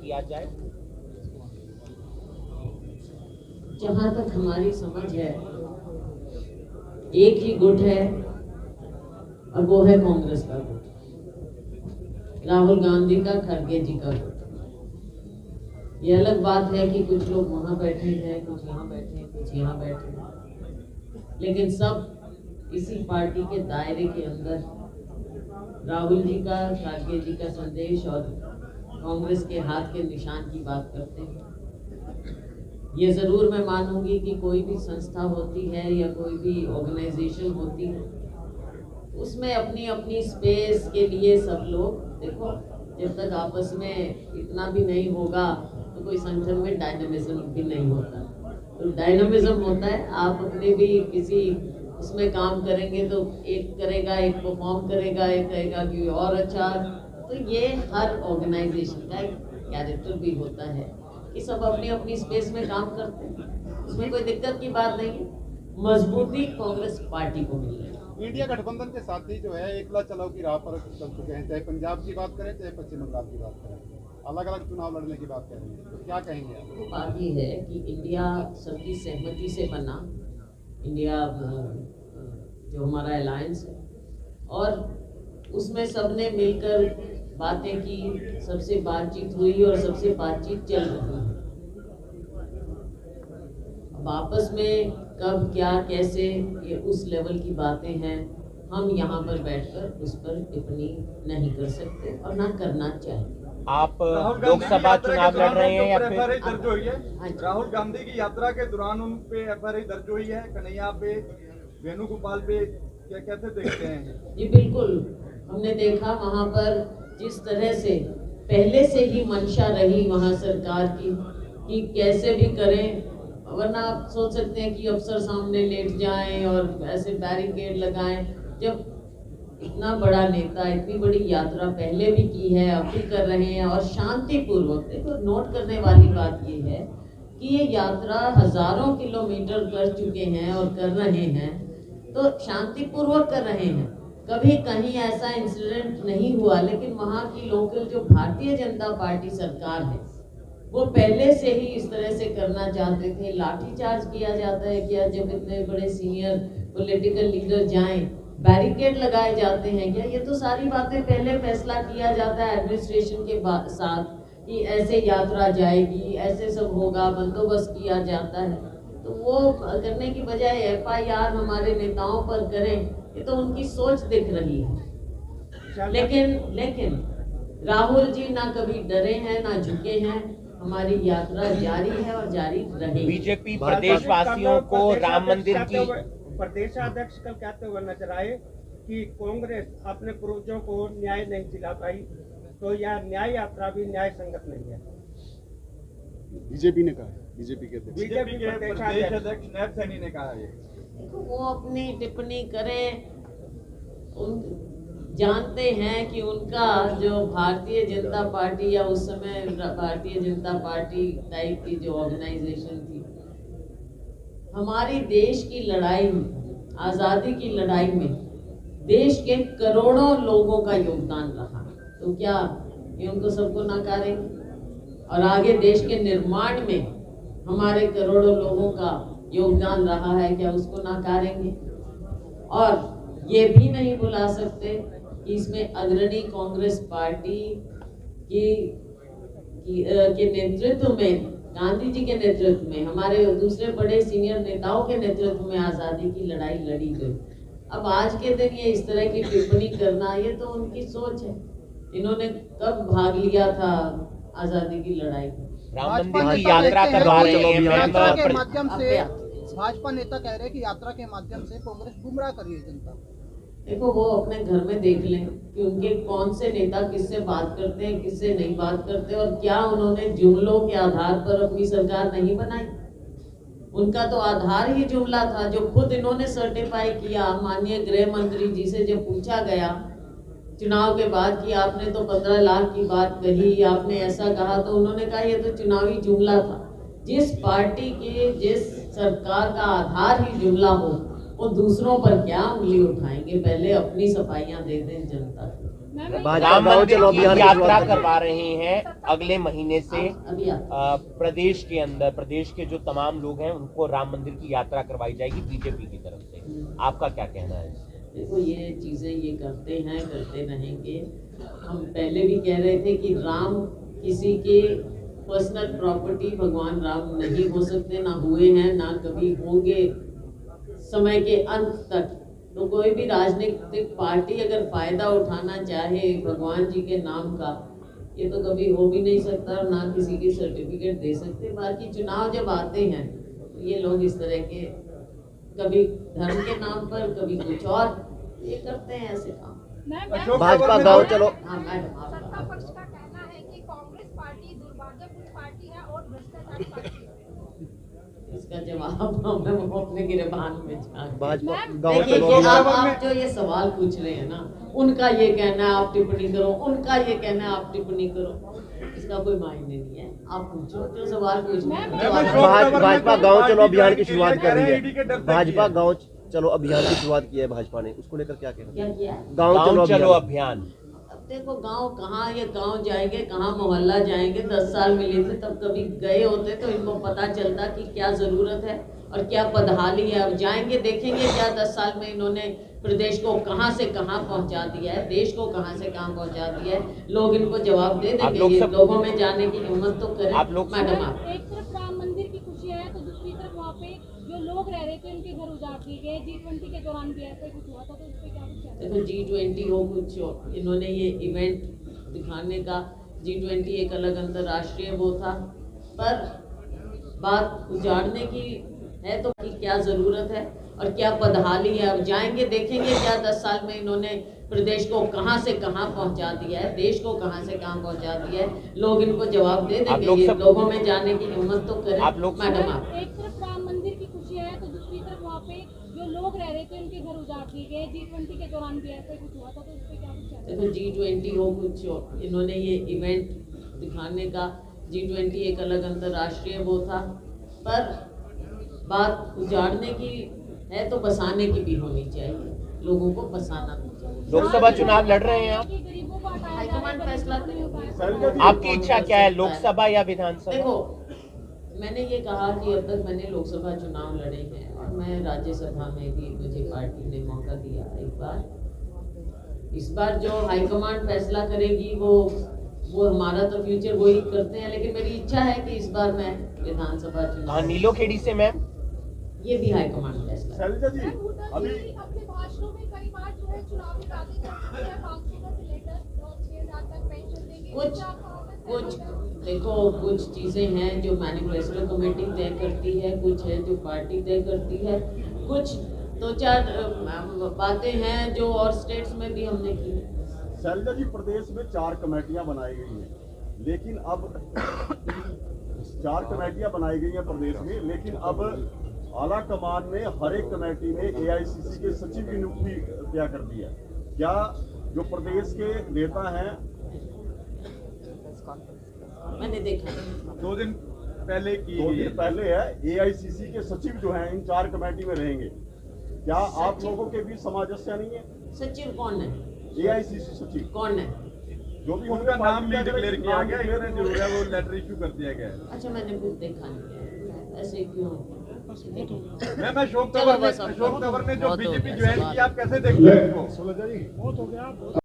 किया जाए? जहां तक हमारी समझ है, एक ही गुट है और वो है कांग्रेस का गुट, राहुल गांधी का, खड़गे जी का गुट। ये अलग बात है कि कुछ लोग वहां बैठे हैं, कुछ यहाँ बैठे हैं, कुछ यहाँ बैठे हैं, लेकिन सब इसी पार्टी के दायरे के अंदर राहुल जी का, खड़गे जी का संदेश और कांग्रेस के हाथ के निशान की बात करते हैं। ये जरूर मैं मानूंगी कि कोई भी संस्था होती है या कोई भी ऑर्गेनाइजेशन होती है, उसमें अपनी अपनी स्पेस के लिए सब लोग, देखो जब तक आपस में इतना भी नहीं होगा तो कोई संगठन में डायनामिज्म भी नहीं होता। तो डायनामिज्म होता है, आप अपने भी किसी उसमें काम करेंगे तो एक करेगा, एक परफॉर्म करेगा, एक कहेगा कि और अच्छा। तो ये हर ऑर्गेनाइजेशन का एक कैरेक्टर भी होता है कि सब अपनी अपनी स्पेस में काम करते हैं, उसमें कोई दिक्कत की बात नहीं है। मजबूती कांग्रेस पार्टी को मिल रही है। इंडिया गठबंधन के साथी जो है एकला चलाओ की राह पर चल चुके हैं, चाहे पंजाब की बात करें चाहे पश्चिम बंगाल की बात करें, अलग अलग चुनाव लड़ने की बात कर रहे हैं, तो क्या कहेंगे आप? वो बात ये है कि इंडिया सबकी सहमति से बना, इंडिया जो हमारा अलायंस है, और उसमें सबने मिलकर बातें की, सबसे बातचीत हुई और सबसे बातचीत चल रही है। अब आपस में कब क्या कैसे, ये उस लेवल की बातें हैं, हम यहाँ पर बैठकर उस पर टिप्पणी नहीं कर सकते और ना करना चाहिए। आप लोकसभा चुनाव लड़ रहे हैं या फिर एफआईआर दर्ज हुई है? राहुल गांधी की यात्रा के दौरान उन पे एफआईआर दर्ज हुई है, कन्हैया पे, वेणुगोपाल पे, क्या कैसे देखते हैं? जी बिल्कुल, हमने देखा वहाँ पर जिस तरह से पहले से ही मंशा रही वहाँ सरकार की कि कैसे भी करें, वरना आप सोच सकते हैं कि अफसर सामने लेट जाएं और ऐसे बैरिकेड लगाएं। जब इतना बड़ा नेता इतनी बड़ी यात्रा पहले भी की है, अब भी कर रहे हैं और शांतिपूर्वक, देखो नोट करने वाली बात ये है कि ये यात्रा हजारों किलोमीटर कर चुके हैं और कर रहे हैं, तो शांतिपूर्वक कर रहे हैं, कभी कहीं ऐसा इंसिडेंट नहीं हुआ। लेकिन वहाँ की लोकल जो भारतीय जनता पार्टी सरकार है, वो पहले से ही इस तरह से करना चाहते थे। लाठीचार्ज किया जाता है क्या जब इतने बड़े सीनियर पॉलिटिकल लीडर जाएं, बैरिकेड लगाए जाते हैं क्या? ये तो सारी बातें पहले फैसला किया जाता है एडमिनिस्ट्रेशन के साथ कि ऐसे यात्रा जाएगी, ऐसे सब होगा, बंदोबस्त किया जाता है। तो वो करने की बजाय एफआईआर हमारे नेताओं पर करें, ये तो उनकी सोच दिख रही है। लेकिन राहुल जी ना कभी डरे हैं ना झुके हैं, हमारी यात्रा जारी है और जारी रहेगी। बीजेपी प्रदेशवासियों को राम मंदिर की प्रदेशाध्यक्ष कल कहते हुए नजर आए कि कांग्रेस अपने पूर्वजों को न्याय नहीं दिला पाई, तो यह न्याय यात्रा भी न्याय संगत नहीं है। बीजेपी ने कहा, बीजेपी के प्रदेशाध्यक्ष नैब सैनी ने कहा ये। देखो वो अपनी टिप्पणी करें, उन जानते हैं कि उनका जो भारतीय जनता पार्टी या उस समय भारतीय जनता पार्टी टाइप की जो ऑर्गेनाइजेशन थी, हमारी देश की लड़ाई में, आज़ादी की लड़ाई में देश के करोड़ों लोगों का योगदान रहा, तो क्या ये उनको सबको नकारेंगे? और आगे देश के निर्माण में हमारे करोड़ों लोगों का योगदान रहा है, क्या उसको नकारेंगे? और ये भी नहीं भुला सकते कि इसमें अग्रणी कांग्रेस पार्टी के नेतृत्व में, गांधी जी के नेतृत्व में, हमारे दूसरे बड़े सीनियर नेताओं के नेतृत्व में आज़ादी की लड़ाई लड़ी गई। अब आज के दिन ये इस तरह की टिप्पणी करना, ये तो उनकी सोच है। इन्होंने कब भाग लिया था आज़ादी की लड़ाई में? राम मंदिर की यात्रा करवा रहे हैं, के माध्यम से भाजपा नेता कह रहे हैं कि यात्रा के माध्यम से कांग्रेस गुमराह कर रही है जनता। देखो वो अपने घर में देख लें कि उनके कौन से नेता किससे बात करते हैं, किससे नहीं बात करते, और क्या उन्होंने जुमलों के आधार पर अपनी सरकार नहीं बनाई। उनका तो आधार ही जुमला था, जो खुद इन्होंने सर्टिफाई किया। माननीय गृह मंत्री जी से जब पूछा गया चुनाव के बाद कि आपने तो 15 लाख की बात कही, आपने ऐसा कहा, तो उन्होंने कहा ये तो चुनावी जुमला था। जिस पार्टी के, जिस सरकार का आधार ही जुमला हो, वो दूसरों पर क्या उंगली उठाएंगे? पहले अपनी सफाइयां दे दें जनता को। राम मंदिर की यात्रा करवा रहे हैं अगले महीने से। अभी प्रदेश के अंदर, प्रदेश के जो तमाम लोग हैं उनको राम मंदिर की यात्रा करवाई जाएगी बीजेपी की तरफ से, आपका क्या कहना है? देखो, ये चीजें ये करते हैं, करते रहेंगे। हम पहले भी कह रहे थे कि राम किसी के पर्सनल प्रॉपर्टी भगवान राम नहीं हो सकते, ना हुए हैं, ना कभी होंगे समय के अंत तक। तो कोई भी राजनीतिक पार्टी अगर फायदा उठाना चाहे भगवान जी के नाम का, ये तो कभी हो भी नहीं सकता और ना किसी की सर्टिफिकेट दे सकते। बाकी चुनाव जब आते हैं तो ये लोग इस तरह के कभी धर्म के नाम पर, कभी कुछ और ये करते हैं ऐसे काम। भाजपा गाँव चलो। हाँ मैडम, आपका सत्ता पक्ष का कहना है कि कांग्रेस पार्टी दुर्भाग्यपूर्ण पार्टी है और भ्रष्टाचारी पार्टी है। इसका जवाब मैं अपने गिरबान में भाजपा गाँव देखिए, चलो। आप जो ये सवाल पूछ रहे हैं ना, उनका ये कहना है आप टिप्पणी करो, उनका ये कहना है आप टिप्पणी करो, इसका कोई मायने नहीं है। आप पूछो जो सवाल पूछना है। भाजपा गाँव चलो अभियान की शुरुआत कर रही है। भाजपा गाँव चलो अभियान की शुरुआत की है भाजपा ने, उसको लेकर क्या कहना? क्या किया? गाँव चलो अभियान। अब देखो, गांव कहाँ, ये गांव जाएंगे, कहाँ मोहल्ला जाएंगे। 10 साल मिले थे तब कभी गए होते तो इनको पता चलता कि क्या जरूरत है और क्या पदहाली है। अब जाएंगे देखेंगे क्या 10 साल में इन्होंने प्रदेश को कहाँ से कहाँ पहुँचा दिया है, देश को कहाँ से कहाँ पहुँचा दिया है। लोग इनको जवाब दे देंगे। लोगों में जाने की हिम्मत तो करें मैडम। आप एक तरफ राम मंदिर की खुशी है तो दूसरी तरफ वहाँ पे जो लोग रह रहे थे उनके घर उजाड़ दिए गए। G20 के दौरान भी ऐसा कुछ हुआ था, तो इस पे क्या कुछ है? देखो, G20 हो कुछ हो, इन्होंने ये इवेंट दिखाने का, G20 एक अलग अंतर्राष्ट्रीय वो था, पर बात उजाड़ने की है तो कि क्या जरूरत है और क्या पदहाली है। अब जाएंगे देखेंगे क्या 10 साल में इन्होंने प्रदेश को कहाँ से कहाँ पहुँचा दिया है, देश को कहाँ से कहाँ पहुँचा दिया है। लोग इनको जवाब दे देंगे। लोगों में जाने की हिम्मत तो करें मैडम। आप एक तरफ राम मंदिर की खुशी है तो दूसरी तरफ वहाँ पे जो लोग रह रहे थे उनके घर उजाड़ दिए गए। G20 के दौरान भी ऐसा कुछ हुआ था, तो इस पे क्या कुछ है? देखो, G20 हो कुछ हो, इन्होंने ये इवेंट दिखाने का, G20 एक अलग अंतर्राष्ट्रीय वो था, पर बात उजाड़ने की है तो बसाने की भी होनी चाहिए। लोगों को बसाना भी चाहिए। लोकसभा चुनाव लड़ रहे हैं आप, गरीबों को हटाया हाईकमान फैसला करें। आपकी इच्छा क्या है, लोकसभा या विधानसभा? देखो, मैंने ये कहा कि अब तक मैंने लोकसभा चुनाव लड़े हैं और मैं राज्यसभा में भी मुझे पार्टी ने मौका दिया एक बार। इस बार जो हाईकमान फैसला करेगी वो हमारा तो फ्यूचर वही करते हैं, लेकिन मेरी इच्छा है कि इस बार मैं विधानसभा चुनाव, नीलोखेड़ी से मैम, ये भी हाईकमान फैसला। शैलजा जी अभी अपने भाषणों में कई बार जो है चुनावी वादे करते हैं, 500 से लेकर 6,000 तक पेंशन देंगे। कुछ देखो, कुछ चीजें हैं जो मैनिफेस्टो कमेटी तय करती है, कुछ है जो पार्टी तय करती है, कुछ 2-4 बातें हैं जो और स्टेट्स में भी हमने की। शैलजा जी, प्रदेश में 4 कमेटियां बनाई गई हैं, लेकिन अब 4 कमेटियां बनाई गई हैं प्रदेश में, लेकिन अब आला कमान ने हर एक कमेटी में AICC के सचिव की नियुक्ति तय कर दी है। क्या जो प्रदेश के नेता हैं, मैंने देखा 2 दिन पहले की 2 दिन पहले है, AICC के सचिव जो हैं इन 4 कमेटी में रहेंगे, क्या आप लोगों के बीच सामंजस्य नहीं है? सचिव कौन है? AICC सचिव कौन है? जो भी उनका नाम भी डिक्लेयर किया गया, इतना जरूर है, वो लेटर इश्यू कर दिया गया है। अच्छा, मैंने कुछ देखा नहीं है, ऐसे क्यों? मैं अशोक तंवर ने जो बीजेपी ज्वाइन की, आप कैसे देखते हैं इसको?